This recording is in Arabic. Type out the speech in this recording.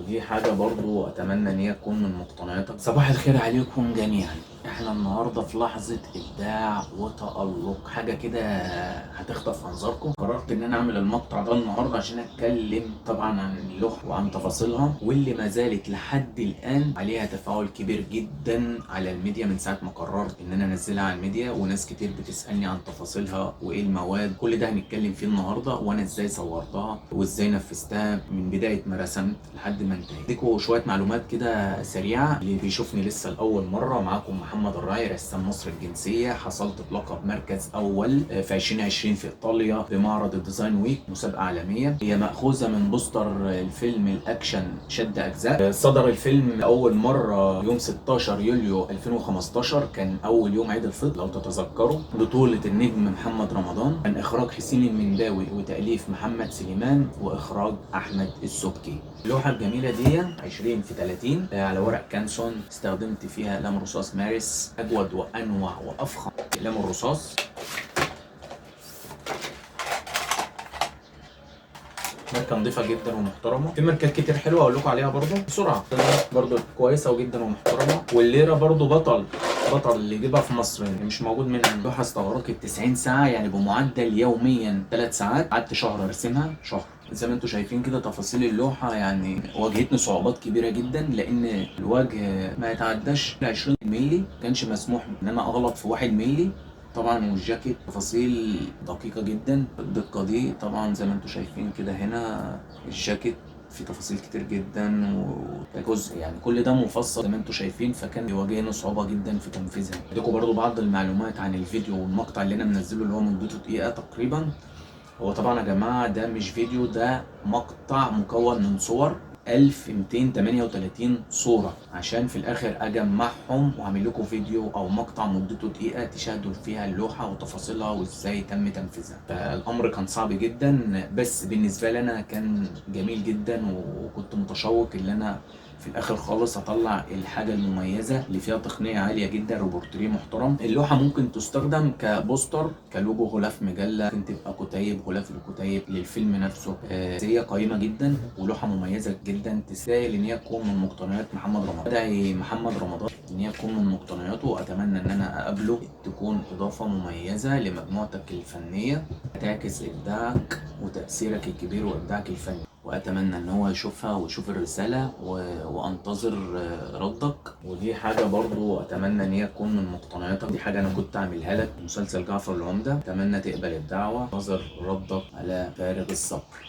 ودي حاجة برضو اتمنى ان هي تكون من مقتنياتك. صباح الخير عليكم جميعا. احنا النهارده في لحظة ابداع وتألق، حاجة كده هتخطف انظاركم. قررت ان انا اعمل المقطع ده النهارده عشان اتكلم طبعا عن اللوحة وعن تفاصيلها، واللي ما زالت لحد الان عليها تفاعل كبير جدا على الميديا من ساعة ما قررت ان انا انزلها على الميديا، وناس كتير بتسألني عن تفاصيلها وايه المواد. كل ده هنتكلم فيه النهارده، وانا ازاي صورتها وازاي نفذتها من بداية ما رسمت لحد ما انتهيت. اديكم شوية معلومات كده سريعة اللي بيشوفني لسه لأول مرة. معاكم محمد الراعي، رسام مصر الجنسية. حصلت بلقب مركز أول في 2020 في إيطاليا بمعرض الديزاين ويك، مسابقة عالمية. هي مأخوذة من بوستر الفيلم الأكشن شد أجزاء. صدر الفيلم أول مرة يوم 16 يوليو 2015، كان أول يوم عيد الفطر لو تتذكروا. بطولة النجم محمد رمضان، كان إخراج حسين المنداوي وتأليف محمد سليمان وإخراج أحمد السبكي. اللوحة الجميلة دي 20 في 30 على ورق كانسون. استخدمت فيها أقلام رصاص مارس، أجود وأنوع وأفخم أقلام الرصاص. ماركة نظيفة جدا ومحترمة. في ماركات كتير حلوة أقول لكم عليها برضه بسرعة، برضه كويسة وجدا ومحترمة. والليرة برضه بطل اللي يجيبها في مصر يعني مش موجود منها. اللوحة استغرقت 90 ساعة، يعني بمعدل يوميا 3 ساعات. قعدت شهر ارسمها، شهر. زي ما انتم شايفين كده تفاصيل اللوحة يعني واجهتني صعوبات كبيرة جدا، لأن الوجه ما يتعداش 20 مللي. كانش مسموح ان انا اغلط في 1 مللي طبعا. والجاكيت تفاصيل دقيقة جدا. الدقة دي طبعا زي ما انتم شايفين كده. هنا الجاكيت في تفاصيل كتير جدا وجزء يعني كل ده مفصل زي ما انتم شايفين، فكان بيواجهنا صعوبة جدا في تنفيذها. اديكم برضو بعض المعلومات عن الفيديو والمقطع اللي انا منزله اللي هو مدته دقيقة تقريبا. هو طبعا يا جماعة ده مش فيديو، ده مقطع مكون من صور 1238 صورة، عشان في الآخر أجمعهم وأعمل لكم فيديو أو مقطع مدته دقيقة تشاهدوا فيها اللوحة وتفاصيلها وإزاي تم تنفيذها. فالأمر كان صعب جدا، بس بالنسبة لي أنا كان جميل جدا، وكنت متشوق إن أنا في الاخر خالص هطلع الحاجه المميزه اللي فيها تقنيه عاليه جدا، روبورتري محترم. اللوحه ممكن تستخدم كبوستر، كلوجو غلاف مجله، ممكن تبقى كتيب، غلاف الكتيب للفيلم نفسه. هي قيمه جدا ولوحه مميزه جدا، تستاهل ان هي تكون من مقتنيات محمد رمضان. بدعي محمد رمضان ان هي تكون من مقتنياته، واتمنى ان انا اقابله، تكون اضافه مميزه لمجموعتك الفنيه، تعكس ابداعك وتاثيرك الكبير وابداعك الفني. واتمنى ان هو يشوفها ويشوف الرساله وانتظر ردك. ودي حاجه برضو اتمنى ان هي تكون من مقتنياتك. دي حاجه انا كنت اعملها لك في مسلسل جعفر العمده. اتمنى تقبل الدعوه، انتظر ردك على فارغ الصبر.